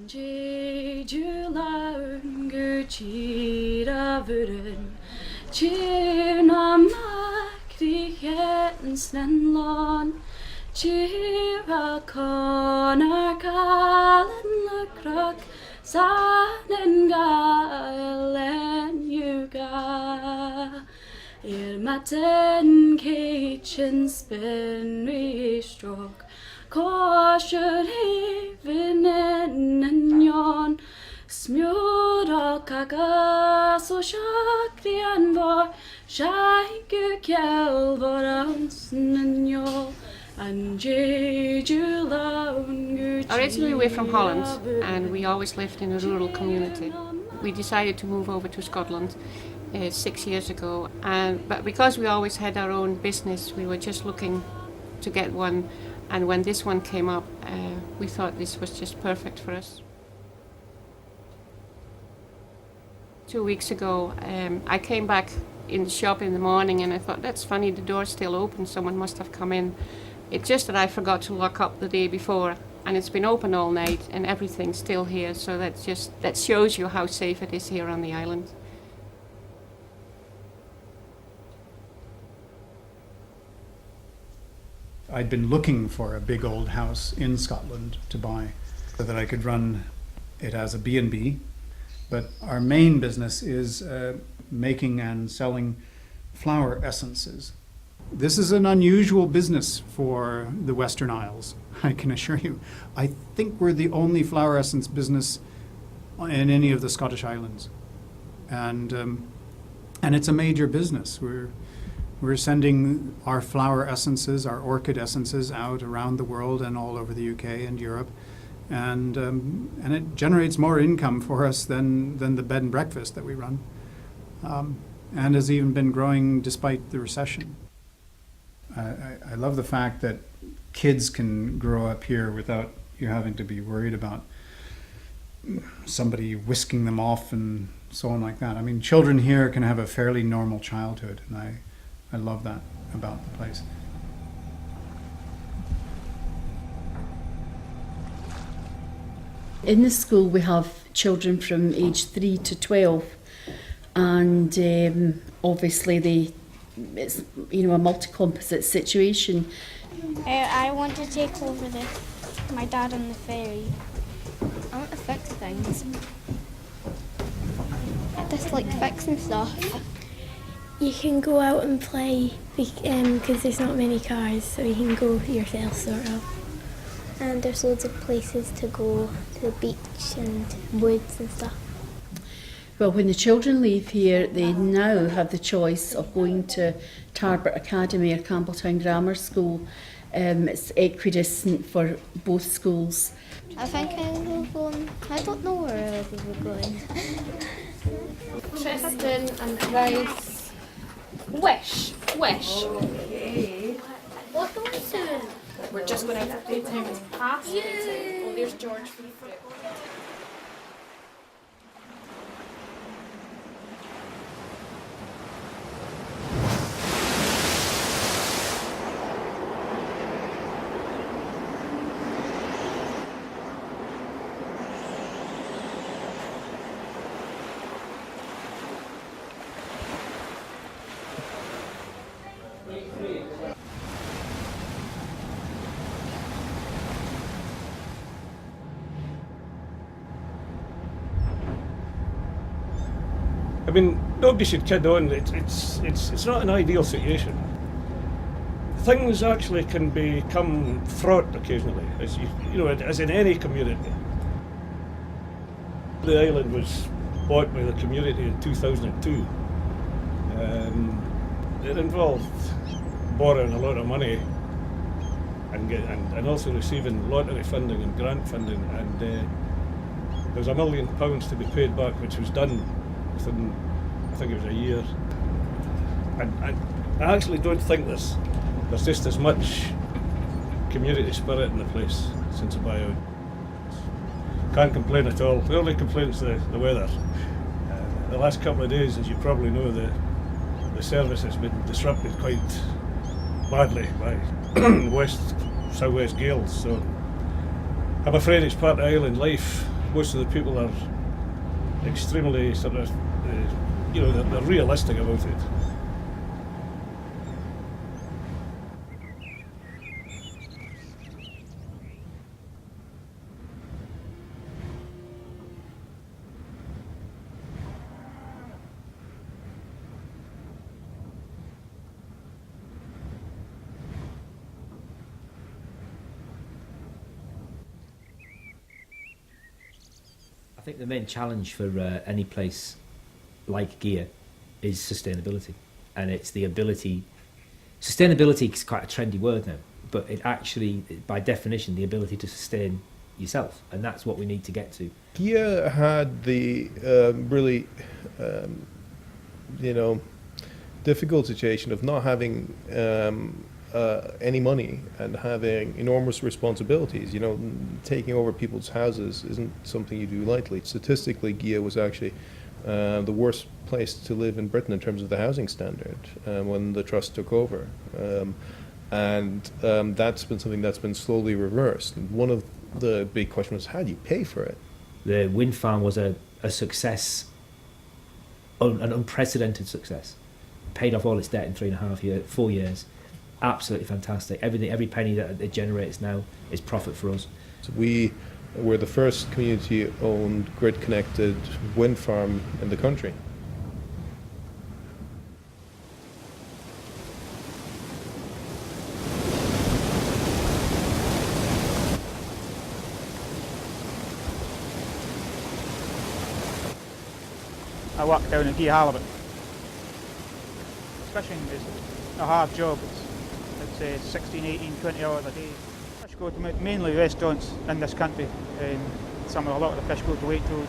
Jejuların güçiravuren Çivnamak rikensnen lon Çiva konar kalenlukrak Sanen galen yuga Irmaten kitchen spin restrok Kosher hevinen yon Smjura kakas och chakrian var Shaiku kjell varansnen yo Originally we're from Holland and we always lived in a rural community. We decided to move over to Scotland 6 years ago, but because we always had our own business, we were just looking to get one, and when this one came up, we thought this was just perfect for us. 2 weeks ago, I came back in the shop in the morning and I thought, that's funny, the door's still open, someone must have come in. It's just that I forgot to lock up the day before, and it's been open all night and everything's still here, so that shows you how safe it is here on the island. I'd been looking for a big old house in Scotland to buy so that I could run it as a B&B, but our main business is making and selling flower essences. This is an unusual business for the Western Isles, I can assure you. I think we're the only flower essence business in any of the Scottish islands. And it's a major business. We're sending our flower essences, our orchid essences out around the world and all over the UK and Europe. And it generates more income for us than the bed and breakfast that we run. And has even been growing despite the recession. I love the fact that kids can grow up here without you having to be worried about somebody whisking them off and so on like that. I mean, children here can have a fairly normal childhood, and I love that about the place. In the school we have children from age 3 to 12, and obviously it's a multi-composite situation. I want to take over my dad on the ferry. I want to fix things. I just like fixing stuff. You can go out and play because there's not many cars, so you can go yourself sort of. And there's loads of places to go, to the beach and woods and stuff. Well, when the children leave here, they now have the choice of going to Tarbert Academy or Campbelltown Grammar School. It's equidistant for both schools. I think I will go on, I don't know where I will be going. Tristan and Bryce. Wish. Okay. What are we doing? We're just going out for playtime. It's past playtime. Oh, there's George for the fruit. I mean, nobody should kid on. It's not an ideal situation. Things actually can become fraught occasionally, as in any community. The island was bought by the community in 2002. It involved borrowing a lot of money and also receiving lottery funding and grant funding, and there was £1 million to be paid back, which was done within, I think it was a year. And I actually don't think there's just as much community spirit in the place since the buyout. Can't complain at all. The only complaint's the weather. The last couple of days, as you probably know, the service has been disrupted quite badly by southwest gales. So I'm afraid it's part of island life. most of the people are extremely sort of, they're realistic about it. I think the main challenge for any place like Gigha is sustainability, and it's the ability. Sustainability is quite a trendy word now, but it actually, by definition, the ability to sustain yourself, and that's what we need to get to. Gigha had the really, difficult situation of not having any money and having enormous responsibilities. Taking over people's houses isn't something you do lightly. Statistically, Gigha was actually the worst place to live in Britain in terms of the housing standard when the trust took over. And that's been something that's been slowly reversed. And one of the big questions was, how do you pay for it? The wind farm was a success, an unprecedented success. Paid off all its debt in 4 years. Absolutely fantastic. Every penny that it generates now is profit for us. So we were the first community-owned, grid-connected wind farm in the country. I work down in Gigha Halibut. Fishing is a hard job. It's 16, 18, 20 hours a day. Fish go to mainly restaurants in this country. A lot of the fish go to Waitrose.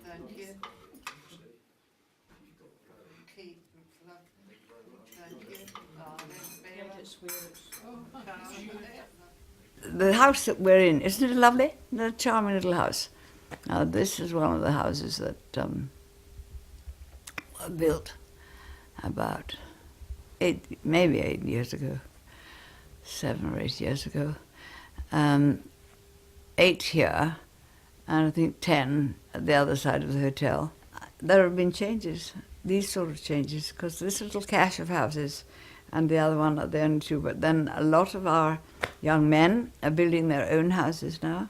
Thank you. The house that we're in, isn't it lovely? Isn't it a charming little house? Now, this is one of the houses that were built about maybe 8 years ago, 7 or 8 years ago. 8 here, and I think 10 at the other side of the hotel. There have been changes, these sort of changes, because this little cache of houses and the other one are the only two. But then a lot of our young men are building their own houses now.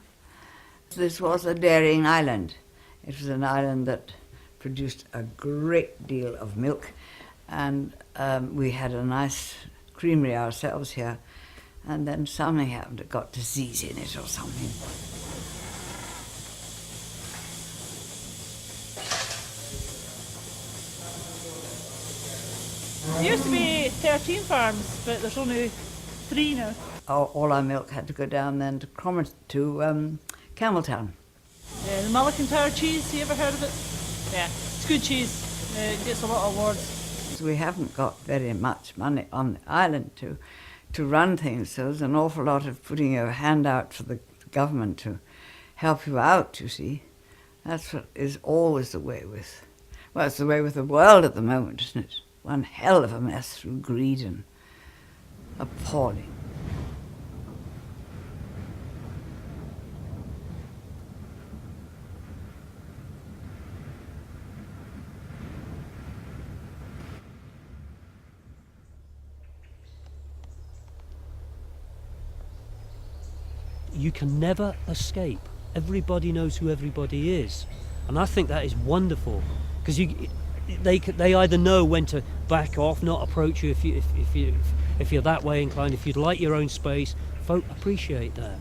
This was a dairying island. It was an island that produced a great deal of milk, and we had a nice creamery ourselves here, and then something happened, it got disease in it or something. There used to be 13 farms, but there's only 3 now. All our milk had to go down then to Campbelltown. The Mullican cheese, you ever heard of it? Yeah, it's good cheese. It gets a lot of awards. We haven't got very much money on the island to run things, so there's an awful lot of putting your hand out for the government to help you out, you see. That's what is always the way with, well, it's the way with the world at the moment, isn't it? One hell of a mess through greed and appalling. You can never escape. Everybody knows who everybody is, and I think that is wonderful, because they either know when to back off, not approach you if you're that way inclined. If you'd like your own space, folk appreciate that.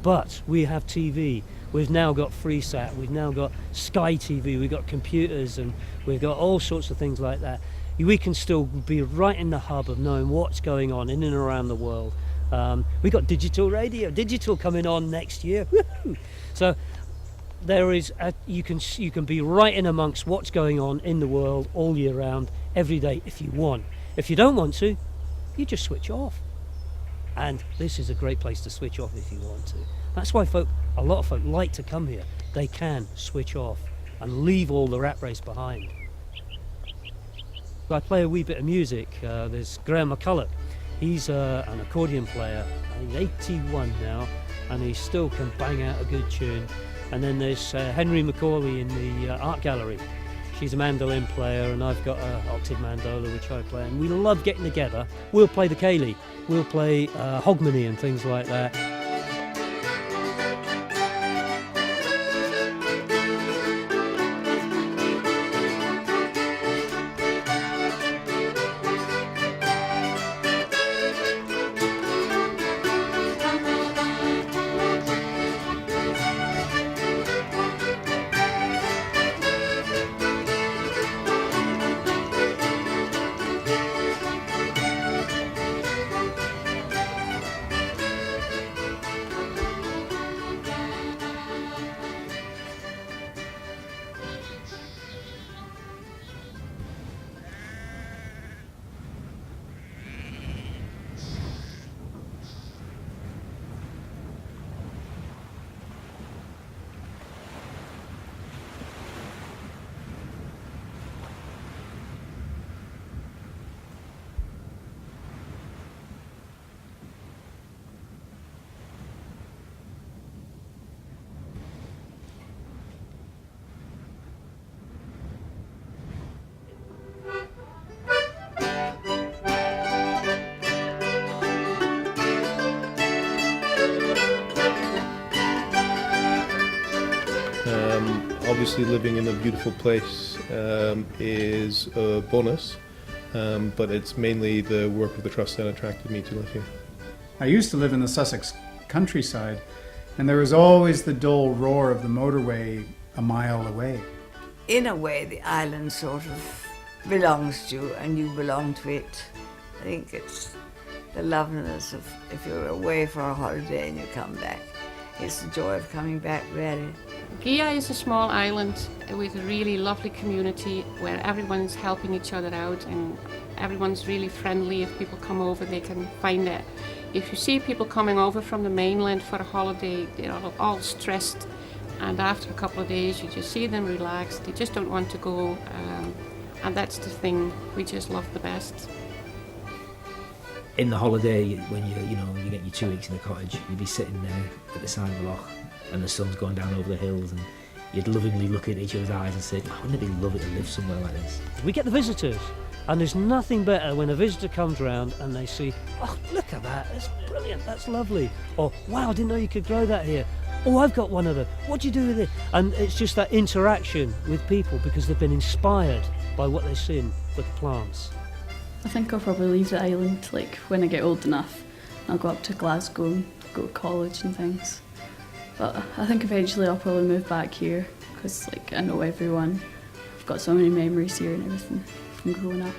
But we have TV. We've now got FreeSat. We've now got Sky TV. We've got computers, and we've got all sorts of things like that. We can still be right in the hub of knowing what's going on in and around the world. We've got digital radio, digital coming on next year. Woo-hoo! So there is you can be right in amongst what's going on in the world all year round, every day if you want. If you don't want to, you just switch off. And this is a great place to switch off if you want to. That's why a lot of folk like to come here. They can switch off. and leave all the rat race behind. I play a wee bit of music. There's Graham McCulloch. He's an accordion player. He's 81 now, and he still can bang out a good tune. And then there's Henry Macaulay in the art gallery. She's a mandolin player, and I've got an octave mandola which I play. And we love getting together. We'll play the ceilidh, we'll play hogmanay and things like that. Obviously living in a beautiful place is a bonus, but it's mainly the work of the Trust that attracted me to live here. I used to live in the Sussex countryside, and there was always the dull roar of the motorway a mile away. In a way, the island sort of belongs to you and you belong to it. I think it's the loveliness of if you're away for a holiday and you come back. It's the joy of coming back, really. Gigha is a small island with a really lovely community where everyone's helping each other out and everyone's really friendly. If people come over, they can find it. If you see people coming over from the mainland for a holiday, they're all stressed, and after a couple of days you just see them relaxed. They just don't want to go, and that's the thing we just love the best. In the holiday, when you get your 2 weeks in the cottage, you'd be sitting there at the side of the loch and the sun's going down over the hills, and you'd lovingly look at each other's eyes and say, oh, wouldn't it be lovely to live somewhere like this? We get the visitors, and there's nothing better when a visitor comes round and they see, oh, look at that, that's brilliant, that's lovely. Or, wow, I didn't know you could grow that here. Oh, I've got one of them. What do you do with it? And it's just that interaction with people because they've been inspired by what they've seen with the plants. I think I'll probably leave the island like when I get old enough. I'll go up to Glasgow and go to college and things. But I think eventually I'll probably move back here because like I know everyone. I've got so many memories here and everything from growing up.